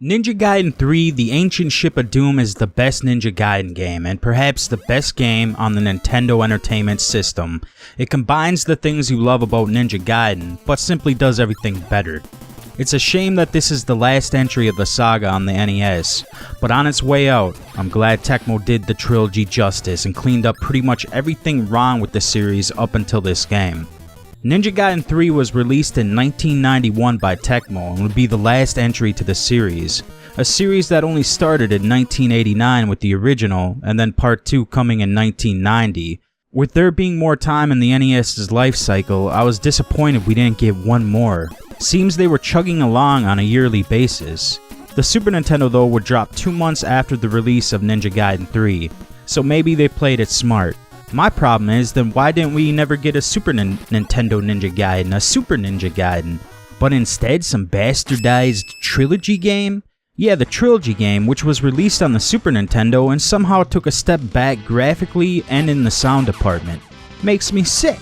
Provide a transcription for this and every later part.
Ninja Gaiden 3: The Ancient Ship of Doom is the best Ninja Gaiden game, and perhaps the best game on the Nintendo Entertainment System. It combines the things you love about Ninja Gaiden, but simply does everything better. It's a shame that this is the last entry of the saga on the NES, but on its way out, I'm glad Tecmo did the trilogy justice and cleaned up pretty much everything wrong with the series up until this game. Ninja Gaiden 3 was released in 1991 by Tecmo and would be the last entry to the series, a series that only started in 1989 with the original and then Part 2 coming in 1990. With there being more time in the NES's life cycle, I was disappointed we didn't get one more. Seems they were chugging along on a yearly basis. The Super Nintendo though would drop 2 months after the release of Ninja Gaiden 3, so maybe they played it smart. My problem is, then why didn't we never get a Super Nintendo Ninja Gaiden, a Super Ninja Gaiden, but instead some bastardized trilogy game? Yeah, the trilogy game, which was released on the Super Nintendo and somehow took a step back graphically and in the sound department. Makes me sick.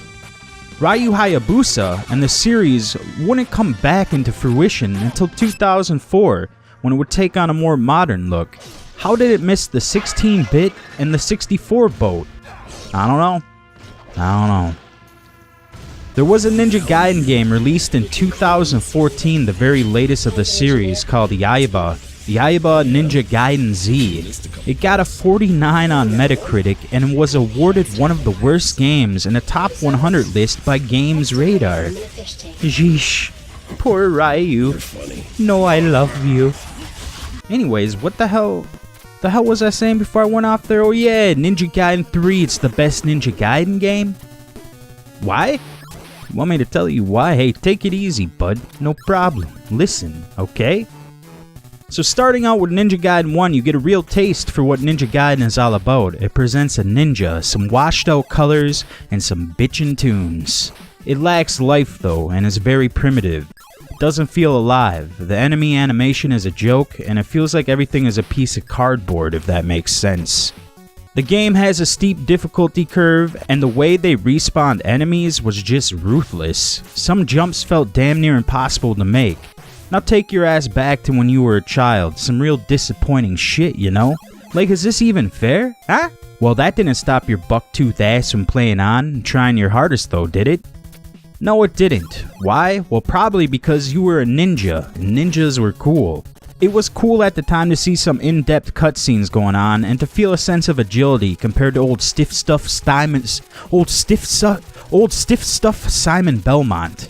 Ryu Hayabusa and the series wouldn't come back into fruition until 2004, when it would take on a more modern look. How did it miss the 16-bit and the 64 boat? I don't know. There was a Ninja Gaiden game released in 2014, the very latest of the series, called Yaiba Ninja Gaiden Z. It got a 49 on Metacritic and was awarded one of the worst games in a top 100 list by Games Radar. Jeesh, poor Ryu. No, I love you. Anyways, what the hell was I saying before I went off there? Oh yeah, Ninja Gaiden 3, it's the best Ninja Gaiden game? Why? You want me to tell you why? Hey, take it easy, bud. No problem. Listen, okay? So starting out with Ninja Gaiden 1, you get a real taste for what Ninja Gaiden is all about. It presents a ninja, some washed out colors, and some bitchin' tunes. It lacks life though, and is very primitive. Doesn't feel alive. The enemy animation is a joke, and it feels like everything is a piece of cardboard, if that makes sense. The game has a steep difficulty curve, and the way they respawned enemies was just ruthless. Some jumps felt damn near impossible to make. Now take your ass back to when you were a child. Some real disappointing shit, you know? Like, is this even fair? Huh? Well, that didn't stop your buck-tooth ass from playing on and trying your hardest though, did it? No, it didn't. Why? Well, probably because you were a ninja, and ninjas were cool. It was cool at the time to see some in-depth cutscenes going on, and to feel a sense of agility compared to old stiff stuff Simon Belmont.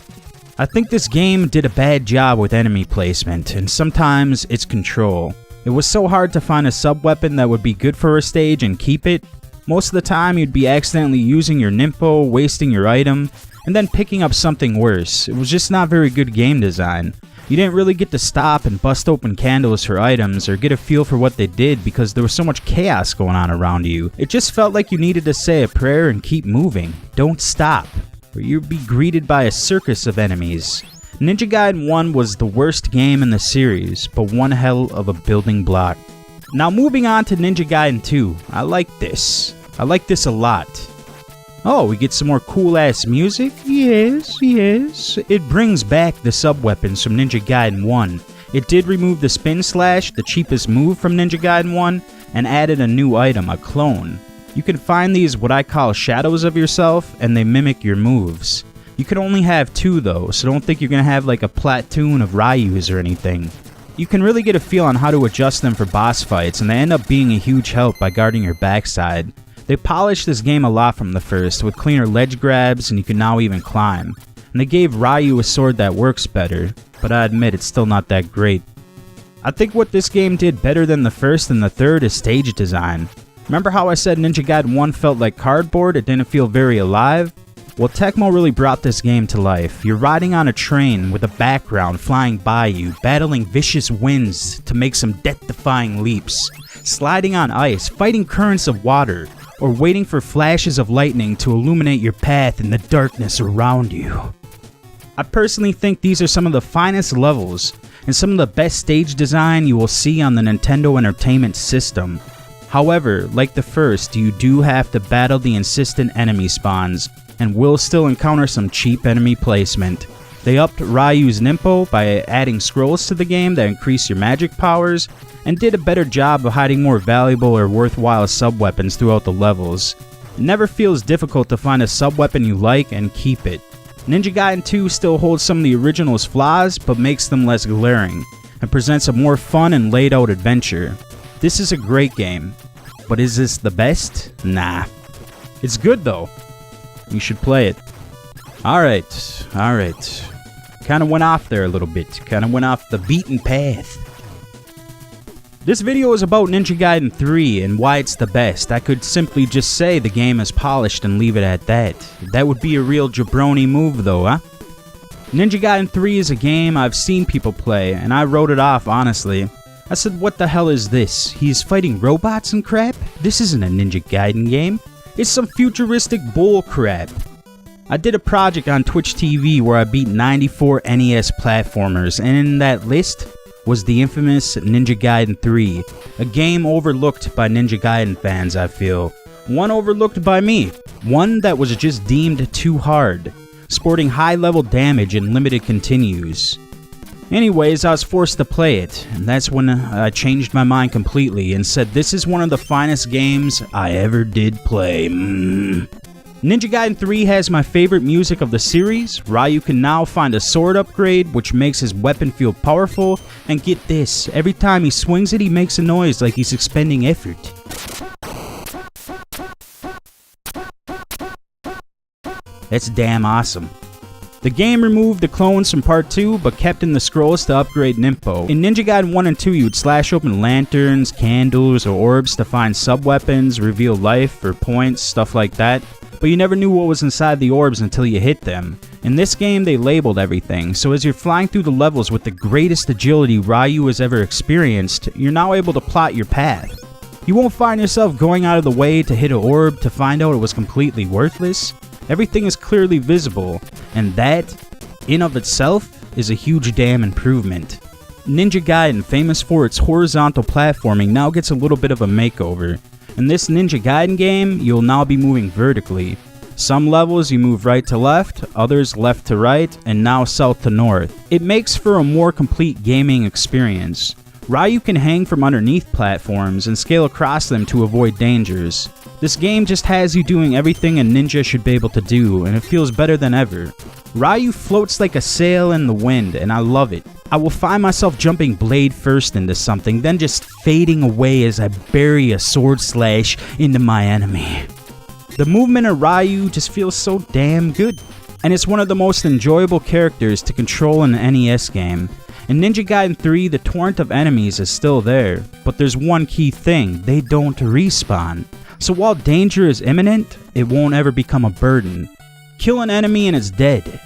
I think this game did a bad job with enemy placement, and sometimes its control. It was so hard to find a sub-weapon that would be good for a stage and keep it. Most of the time you'd be accidentally using your Ninpo, wasting your item, and then picking up something worse. It was just not very good game design. You didn't really get to stop and bust open candles for items or get a feel for what they did because there was so much chaos going on around you. It just felt like you needed to say a prayer and keep moving. Don't stop, or you'd be greeted by a circus of enemies. Ninja Gaiden 1 was the worst game in the series, but one hell of a building block. Now moving on to Ninja Gaiden 2. I like this a lot. Oh, we get some more cool-ass music? Yes. It brings back the sub-weapons from Ninja Gaiden 1. It did remove the spin slash, the cheapest move from Ninja Gaiden 1, and added a new item, a clone. You can find these what I call shadows of yourself, and they mimic your moves. You can only have 2 though, so don't think you're gonna have like a platoon of Ryus or anything. You can really get a feel on how to adjust them for boss fights, and they end up being a huge help by guarding your backside. They polished this game a lot from the first, with cleaner ledge grabs, and you can now even climb. And they gave Ryu a sword that works better, but I admit it's still not that great. I think what this game did better than the first and the third is stage design. Remember how I said Ninja Gaiden 1 felt like cardboard, it didn't feel very alive? Well, Tecmo really brought this game to life. You're riding on a train with a background flying by you, battling vicious winds to make some death-defying leaps, sliding on ice, fighting currents of water, or waiting for flashes of lightning to illuminate your path in the darkness around you. I personally think these are some of the finest levels and some of the best stage design you will see on the Nintendo Entertainment System. However, like the first, you do have to battle the insistent enemy spawns, and will still encounter some cheap enemy placement. They upped Ryu's Ninpo by adding scrolls to the game that increase your magic powers, and did a better job of hiding more valuable or worthwhile sub-weapons throughout the levels. It never feels difficult to find a sub-weapon you like and keep it. Ninja Gaiden 2 still holds some of the original's flaws, but makes them less glaring, and presents a more fun and laid out adventure. This is a great game, but is this the best? Nah. It's good though. You should play it. Alright. Kinda went off there a little bit. Kinda went off the beaten path. This video is about Ninja Gaiden 3 and why it's the best. I could simply just say the game is polished and leave it at that. That would be a real jabroni move though, huh? Ninja Gaiden 3 is a game I've seen people play, and I wrote it off honestly. I said, what the hell is this? He's fighting robots and crap? This isn't a Ninja Gaiden game. It's some futuristic bull crap. I did a project on Twitch TV where I beat 94 NES platformers, and in that list was the infamous Ninja Gaiden 3, a game overlooked by Ninja Gaiden fans, I feel. One overlooked by me, one that was just deemed too hard, sporting high level damage and limited continues. Anyways, I was forced to play it, and that's when I changed my mind completely and said this is one of the finest games I ever did play. Ninja Gaiden 3 has my favorite music of the series. Ryu can now find a sword upgrade, which makes his weapon feel powerful, and get this, every time he swings it he makes a noise like he's expending effort. That's damn awesome. The game removed the clones from part 2, but kept in the scrolls to upgrade Ninpo. In Ninja Gaiden 1 and 2, you would slash open lanterns, candles, or orbs to find sub-weapons, reveal life, or points, stuff like that. But you never knew what was inside the orbs until you hit them. In this game, they labeled everything, so as you're flying through the levels with the greatest agility Ryu has ever experienced, you're now able to plot your path. You won't find yourself going out of the way to hit an orb to find out it was completely worthless. Everything is clearly visible, and that, in of itself, is a huge damn improvement. Ninja Gaiden, famous for its horizontal platforming, now gets a little bit of a makeover. In this Ninja Gaiden game, you'll now be moving vertically. Some levels you move right to left, others left to right, and now south to north. It makes for a more complete gaming experience. Ryu can hang from underneath platforms and scale across them to avoid dangers. This game just has you doing everything a ninja should be able to do, and it feels better than ever. Ryu floats like a sail in the wind, and I love it. I will find myself jumping blade first into something, then just fading away as I bury a sword slash into my enemy. The movement of Ryu just feels so damn good, and it's one of the most enjoyable characters to control in an NES game. In Ninja Gaiden 3, the torrent of enemies is still there, but there's one key thing: they don't respawn. So while danger is imminent, it won't ever become a burden. Kill an enemy and it's dead.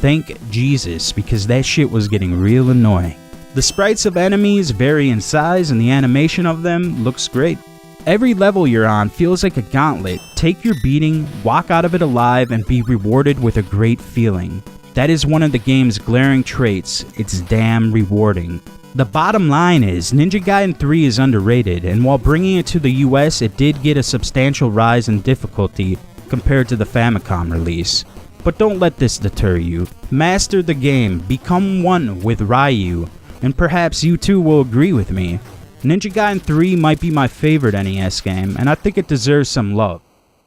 Thank Jesus, because that shit was getting real annoying. The sprites of enemies vary in size and the animation of them looks great. Every level you're on feels like a gauntlet. Take your beating, walk out of it alive, and be rewarded with a great feeling. That is one of the game's glaring traits. It's damn rewarding. The bottom line is, Ninja Gaiden 3 is underrated, and while bringing it to the US, it did get a substantial rise in difficulty compared to the Famicom release. But don't let this deter you. Master the game, become one with Ryu, and perhaps you too will agree with me. Ninja Gaiden 3 might be my favorite NES game, and I think it deserves some love.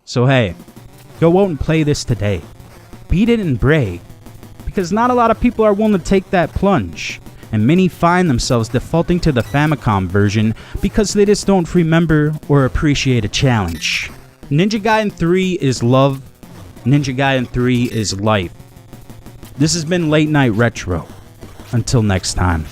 So hey, go out and play this today. Beat it and brag, because not a lot of people are willing to take that plunge, and many find themselves defaulting to the Famicom version because they just don't remember or appreciate a challenge. Ninja Gaiden 3 is love. Ninja Gaiden 3 is life. This has been Late Night Retro. Until next time.